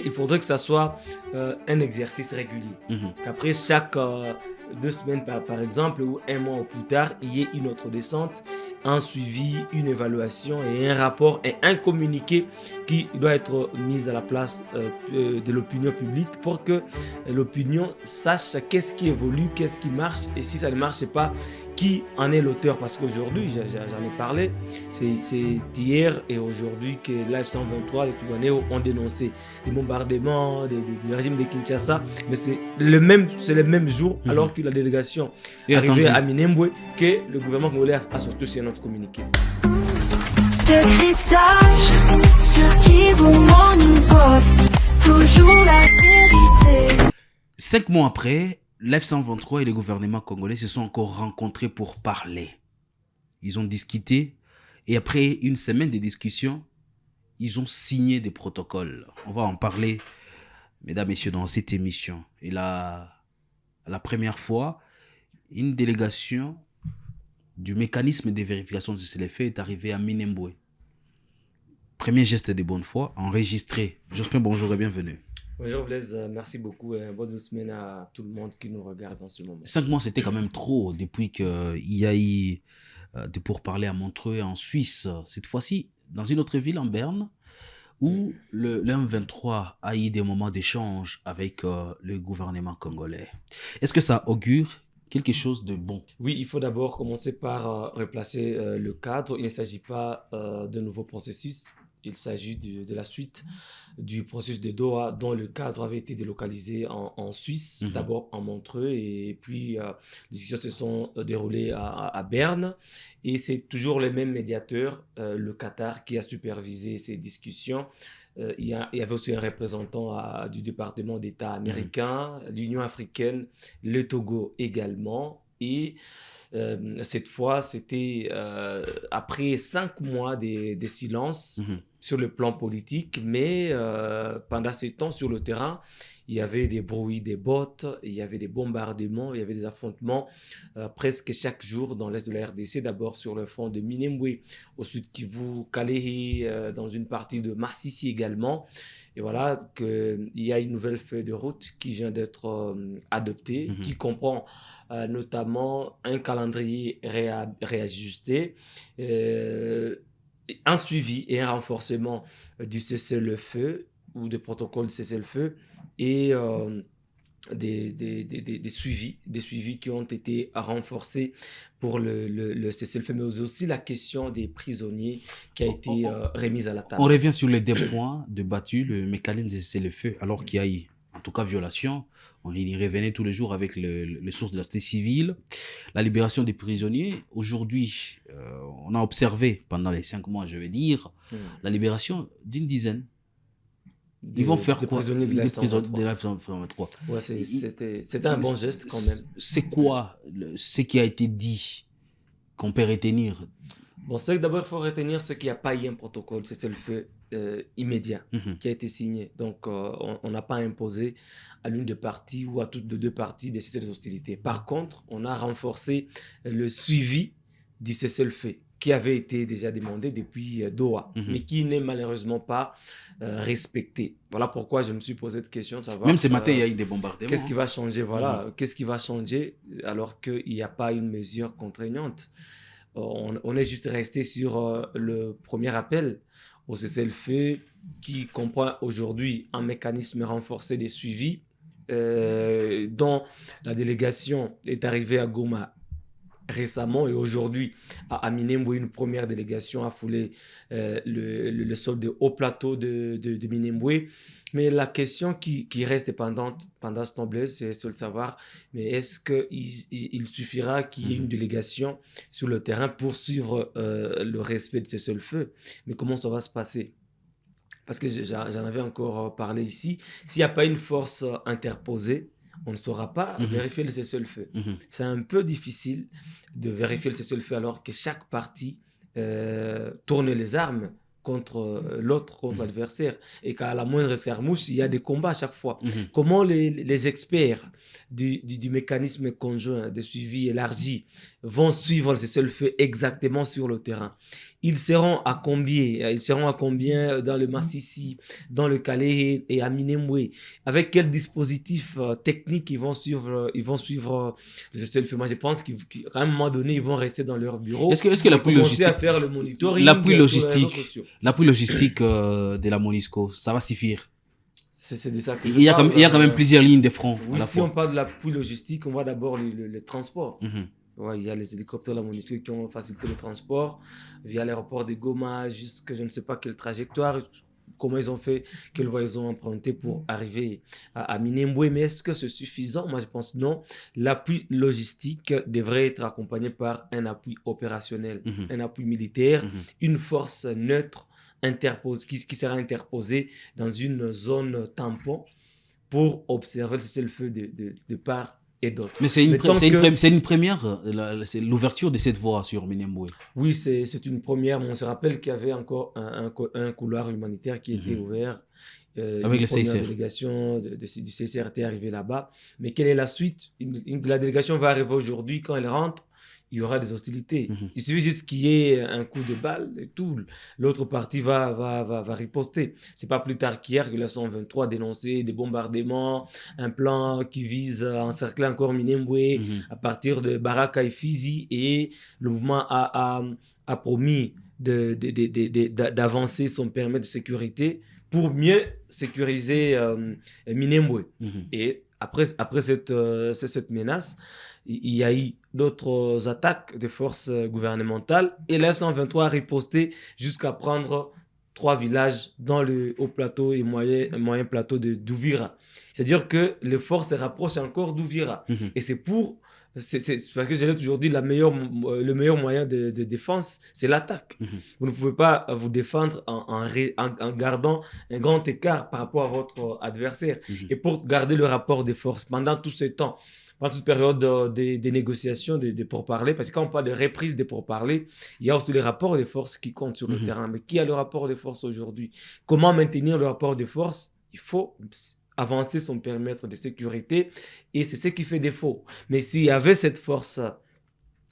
il faudrait que ça soit un exercice régulier. Qu'après chaque 2 semaines par exemple, ou un mois ou plus tard, il y ait une autre descente, un suivi, une évaluation et un rapport et un communiqué qui doit être mis à la place de l'opinion publique pour que l'opinion sache qu'est-ce qui évolue, qu'est-ce qui marche et si ça ne marche pas, qui en est l'auteur. Parce qu'aujourd'hui, j'en ai parlé, c'est d'hier et aujourd'hui que Live 123, les Toubonais ont dénoncé des bombardements du régime de Kinshasa, mais c'est le même jour alors que la délégation est arrivée à Minembwe que le gouvernement congolais a sorti sur notre communiqué. Décryptage sur Kivu Morning Post, toujours la vérité. 5 mois après, l'F-123 et le gouvernement congolais se sont encore rencontrés pour parler. Ils ont discuté et après une semaine de discussion, ils ont signé des protocoles. On va en parler, mesdames et messieurs, dans cette émission. Et la première fois, une délégation du mécanisme de vérification de cessez-le-feu est arrivée à Minembwe. Premier geste de bonne foi, enregistré. Jospin, bonjour et bienvenue. Bonjour Blaise, merci beaucoup et bonne semaine à tout le monde qui nous regarde en ce moment. 5 mois, c'était quand même trop depuis qu'il y a eu des pourparlers à Montreux et en Suisse. Cette fois-ci, dans une autre ville, en Berne, où le M23 a eu des moments d'échange avec le gouvernement congolais. Est-ce que ça augure quelque chose de bon? Oui, il faut d'abord commencer par replacer le cadre. Il ne s'agit pas d'un nouveau processus. Il s'agit de la suite du processus de Doha dont le cadre avait été délocalisé en Suisse, d'abord en Montreux et puis les discussions se sont déroulées à Berne et c'est toujours le même médiateur, le Qatar, qui a supervisé ces discussions. Il y avait aussi un représentant du département d'État américain, l'Union africaine, le Togo également et cette fois, c'était après 5 mois de silence sur le plan politique, mais pendant ce temps, sur le terrain, il y avait des bruits des bottes, il y avait des bombardements, il y avait des affrontements presque chaque jour dans l'est de la RDC, d'abord sur le front de Minembwe, au sud Kivu, Kalehe, dans une partie de Massissi également. Et voilà qu'il y a une nouvelle feuille de route qui vient d'être adoptée, qui comprend notamment un calendrier réajusté, un suivi et un renforcement du cessez-le-feu ou des protocoles de cessez-le-feu et des suivis qui ont été renforcés pour le cessez-le-feu, mais aussi la question des prisonniers qui a été remise à la table. On revient sur les 2 points débattus, le mécanisme de cessez-le-feu, alors qu'il y a eu, en tout cas, violation. On y revenait tous les jours avec les sources de la société civile, la libération des prisonniers. Aujourd'hui, on a observé, pendant les 5 mois, je vais dire, la libération d'une dizaine. Ils vont faire quoi? Prisonniers de la F-123. Ouais, c'était un bon geste quand même. C'est quoi ce qui a été dit qu'on peut retenir? Bon, c'est que d'abord, il faut retenir ce qu'il n'y a pas eu un protocole, c'est le feu immédiat qui a été signé. Donc, on n'a pas imposé à l'une des parties ou à toutes les 2 parties de cesser les hostilités. Par contre, on a renforcé le suivi du cessez-le-feu qui avait été déjà demandé depuis Doha, mais qui n'est malheureusement pas respecté. Voilà pourquoi je me suis posé cette question de savoir... Même ce matin, il y a eu des bombardements. Qu'est-ce qui va changer, voilà, qu'est-ce qui va changer alors qu'il n'y a pas une mesure contraignante? On est juste resté sur le premier appel au cessez-le-feu qui comprend aujourd'hui un mécanisme renforcé des suivis dont la délégation est arrivée à Goma récemment et aujourd'hui à Minembwe, une première délégation a foulé le sol de haut plateau de Minembwe. Mais la question qui reste pendante pendant ce temps, c'est de savoir, mais est-ce qu'il suffira qu'il y ait une délégation sur le terrain pour suivre le respect de ce cessez-le-feu? Mais comment ça va se passer? Parce que j'en avais encore parlé ici. S'il n'y a pas une force interposée, on ne saura pas vérifier le cessez-le-feu. C'est un peu difficile de vérifier le cessez-le-feu alors que chaque partie tourne les armes contre l'autre, contre l'adversaire, et qu'à la moindre escarmouche, il y a des combats à chaque fois. Comment les experts du mécanisme conjoint de suivi élargi vont suivre le cessez-le-feu exactement sur le terrain? Ils seront à combien? Ils seront à combien dans le Massissi, dans le Calais et à Minembwe? Avec quel dispositif technique ils vont suivre le cessez-le-feu? Moi, je pense qu'à un moment donné, ils vont rester dans leur bureau. Est-ce que l'appui commencer logistique, à faire le monitoring l'appui sur les réseaux logistique, sociaux. l'appui logistique de la MONUSCO, ça va suffire? C'est de ça que je Il y a parle. quand même plusieurs lignes de front à Oui, la si on fois. parle de l'appui logistique, on voit d'abord le transport. Mhm. Ouais, il y a les hélicoptères de la MONUSCO qui ont facilité le transport via l'aéroport de Goma jusqu'à je ne sais pas quelle trajectoire, comment ils ont fait, quelle voie ils ont emprunté pour arriver à Minembwe. Mais est-ce que c'est suffisant? Moi, je pense non. L'appui logistique devrait être accompagné par un appui opérationnel, un appui militaire, une force neutre qui sera interposée dans une zone tampon pour observer le cessez-le-feu de part et d'autre. Mais c'est une, Mais tant c'est une, que- c'est une première, c'est l'ouverture de cette voie sur Minembwe. Oui, c'est une première, mais on se rappelle qu'il y avait encore un couloir humanitaire qui était ouvert. Avec une le première CICR. délégation du CCRT est arrivée là-bas. Mais quelle est la suite? La délégation va arriver aujourd'hui. Quand elle rentre, il y aura des hostilités. Il suffit juste qu'il y ait un coup de balle et tout. L'autre partie va riposter. C'est pas plus tard qu'hier que la 123 a dénoncé des bombardements, un plan qui vise à encercler encore Minembwe à partir de Baraka et Fizi, et le mouvement a promis d'avancer son périmètre de sécurité pour mieux sécuriser Minembwe. Et après cette menace, il y a eu d'autres attaques des forces gouvernementales et la F-123 a riposté jusqu'à prendre 3 villages dans le haut plateau et moyen plateau d'Ouvira. C'est-à-dire que les forces se rapprochent encore d'Ouvira. Et c'est parce que j'ai toujours dit le meilleur moyen de défense, c'est l'attaque. Vous ne pouvez pas vous défendre en gardant un grand écart par rapport à votre adversaire. Et pour garder le rapport de force pendant tout ce temps, pendant toute période des négociations, des pourparlers, parce que quand on parle de reprise des pourparlers, il y a aussi les rapports de force qui comptent sur le terrain. Mais qui a le rapport de force aujourd'hui? Comment maintenir le rapport de force? Il faut avancer son périmètre de sécurité et c'est ce qui fait défaut. Mais s'il y avait cette force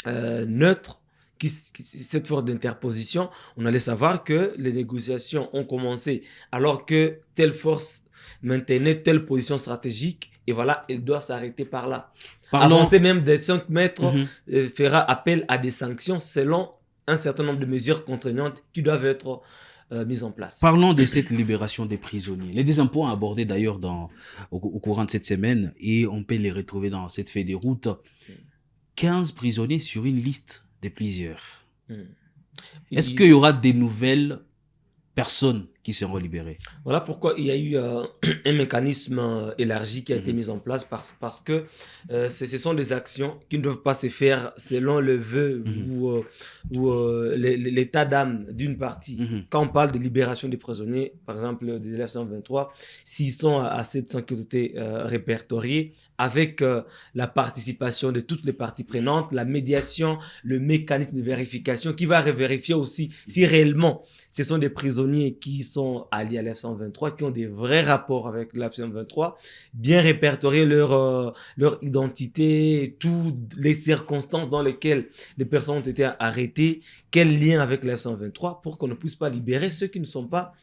neutre, cette force d'interposition, on allait savoir que les négociations ont commencé alors que telle force maintenait telle position stratégique et voilà, elle doit s'arrêter par là. Avancer même des 5 mètres fera appel à des sanctions selon un certain nombre de mesures contraignantes qui doivent être mise en place. Parlons de cette libération des prisonniers. Les Desempo ont abordé d'ailleurs au courant de cette semaine et on peut les retrouver dans cette feuille de route. 15 prisonniers sur une liste de plusieurs. Est-ce qu'il y aura des nouvelles personnes qui seront libérées? Voilà pourquoi il y a eu un mécanisme élargi qui a été mis en place parce que ce sont des actions qui ne doivent pas se faire selon le vœu ou l'état d'âme d'une partie. Quand on parle de libération des prisonniers, par exemple de l'F-123, s'ils sont à 700 qui ont été répertoriés, avec la participation de toutes les parties prenantes, la médiation, le mécanisme de vérification qui va vérifier aussi si réellement ce sont des prisonniers qui sont alliés à l'F-123, qui ont des vrais rapports avec l'F-123, bien répertorier leur identité, toutes les circonstances dans lesquelles les personnes ont été arrêtées, quel lien avec l'F-123 pour qu'on ne puisse pas libérer ceux qui ne sont pas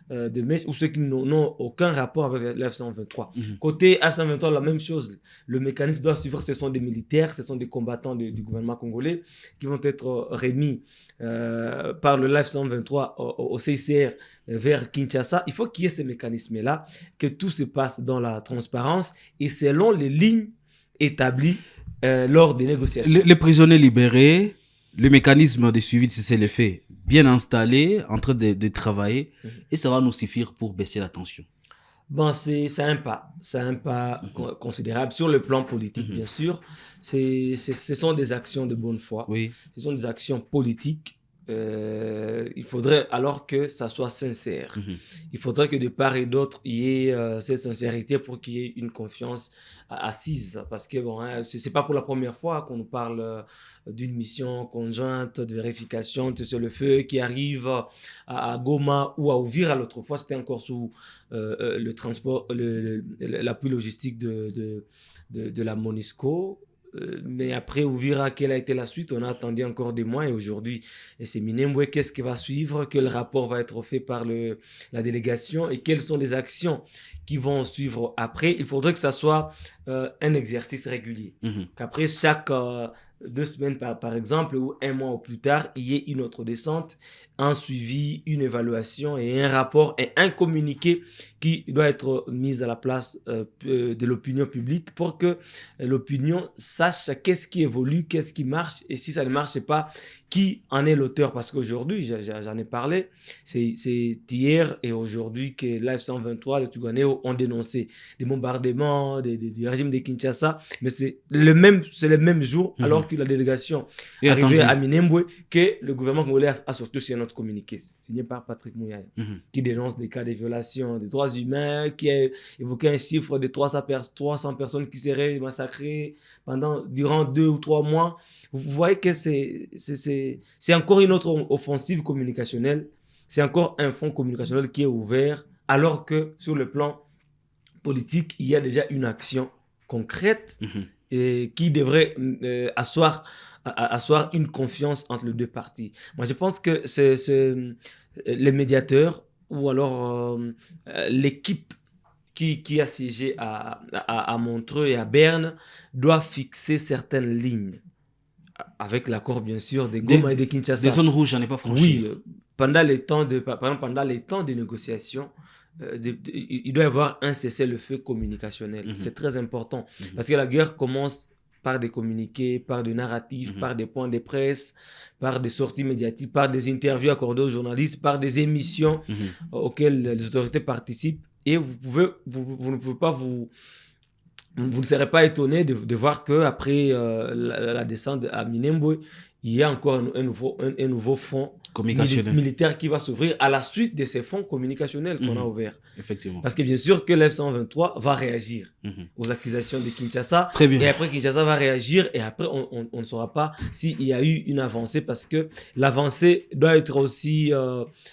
de MES ou ceux qui n'ont aucun rapport avec l'F-123. Côté F-123, la même chose. Le mécanisme doit suivre, ce sont des militaires, ce sont des combattants du gouvernement congolais qui vont être remis par le F-123 au CICR vers Kinshasa. Il faut qu'il y ait ces mécanismes-là, que tout se passe dans la transparence et selon les lignes établies lors des négociations. Les prisonniers libérés, le mécanisme de suivi de cessez-le-feu bien installé, en train de travailler, et ça va nous suffire pour baisser la tension. Bon, c'est un pas considérable sur le plan politique, bien sûr. Ce sont des actions de bonne foi. Oui. Ce sont des actions politiques. Il faudrait alors que ça soit sincère. Il faudrait que de part et d'autre, il y ait cette sincérité pour qu'il y ait une confiance assise. Parce que bon, c'est pas pour la première fois qu'on nous parle d'une mission conjointe de vérification de cessez-le-feu qui arrive à Goma ou à Uvira. L'autre fois, c'était encore sous le transport, l'appui logistique de la MONUSCO. Mais après, on verra quelle a été la suite. On a attendu encore des mois et aujourd'hui, et c'est Minembwe, qu'est-ce qui va suivre, quel rapport va être fait par la délégation et quelles sont les actions qui vont suivre après. Il faudrait que ça soit un exercice régulier. Qu'après chaque 2 semaines, par exemple, ou 1 mois ou plus tard, il y ait une autre descente, un suivi, une évaluation et un rapport et un communiqué qui doit être mis à la place de l'opinion publique pour que l'opinion sache qu'est-ce qui évolue, qu'est-ce qui marche et si ça ne marche pas, qui en est l'auteur. Parce qu'aujourd'hui, j'en ai parlé, c'est hier et aujourd'hui que Live 123, les Twirwanéo ont dénoncé des bombardements du régime de Kinshasa, mais c'est le même jour, alors que la délégation est arrivée à Minembwe, que le gouvernement congolais a sorti aussi un autre communiqué, signé par Patrick Mouyaya, qui dénonce des cas de violation des droits humains, qui a évoqué un chiffre de 300 personnes qui seraient massacrées durant 2 ou 3 mois. Vous voyez que c'est encore une autre offensive communicationnelle, c'est encore un front communicationnel qui est ouvert, alors que sur le plan politique, il y a déjà une action concrète et qui devrait asseoir une confiance entre les deux parties. Moi, je pense que les médiateurs ou alors l'équipe qui a siégé à Montreux et à Berne doit fixer certaines lignes, avec l'accord bien sûr de Goma et de Kinshasa. Des zones rouges, j'en ai pas franchi. Oui, pendant les temps de négociation, il doit y avoir un cessez-le-feu communicationnel. C'est très important parce que la guerre commence par des communiqués, par des narratifs, par des points de presse, par des sorties médiatiques, par des interviews accordées aux journalistes, par des émissions auxquelles les autorités participent. Et vous ne pouvez pas vous ne serez pas étonné de voir qu'après la descente à Minembwe, il y a encore un nouveau front militaire qui va s'ouvrir à la suite de ces fonds communicationnels qu'on a ouverts. Effectivement. Parce que bien sûr que l'F-123 va réagir aux accusations de Kinshasa. Très bien. Et après, Kinshasa va réagir et après, on ne saura pas s'il y a eu une avancée parce que l'avancée doit être aussi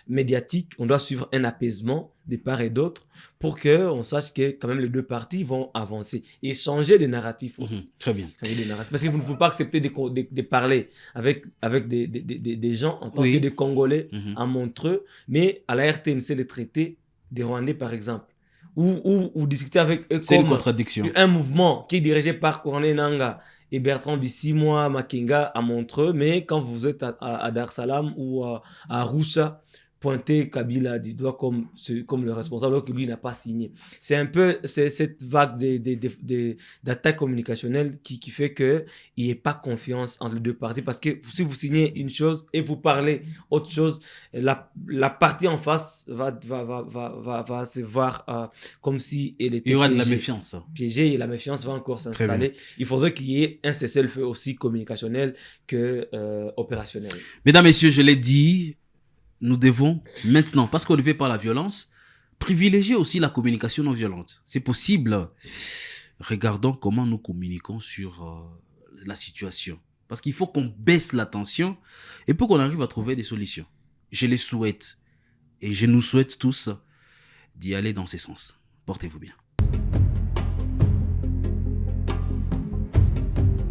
médiatique. On doit suivre un apaisement de part et d'autre pour qu'on sache que quand même les deux parties vont avancer et changer de narratif aussi. Très bien. Changer de narratif. Parce que vous ne pouvez pas accepter de parler avec des gens en tant que des Congolais à Montreux, mais à la RTNC de traiter des Rwandais par exemple. Ou discuter avec eux C'est une comme contradiction. Un mouvement qui est dirigé par Corneille Nangaa et Bertrand Bisimwa Makenga à Montreux, mais quand vous êtes à Dar es Salaam ou à Arusha, pointer Kabila du doigt comme le responsable alors que lui n'a pas signé. C'est un peu cette vague d'attaques communicationnelles qui fait qu'il n'y ait pas confiance entre les deux parties parce que si vous signez une chose et vous parlez autre chose, la partie en face va se voir comme si elle était il y aura piégée, de la méfiance. Piégée et la méfiance va encore s'installer. Il faudrait qu'il y ait un cessez-le-feu aussi communicationnel que opérationnel. Mesdames, Messieurs, je l'ai dit, nous devons maintenant, parce qu'on ne fait pas la violence, privilégier aussi la communication non violente. C'est possible. Regardons comment nous communiquons sur la situation. Parce qu'il faut qu'on baisse la tension et pour qu'on arrive à trouver des solutions. Je les souhaite et je nous souhaite tous d'y aller dans ce sens. Portez-vous bien.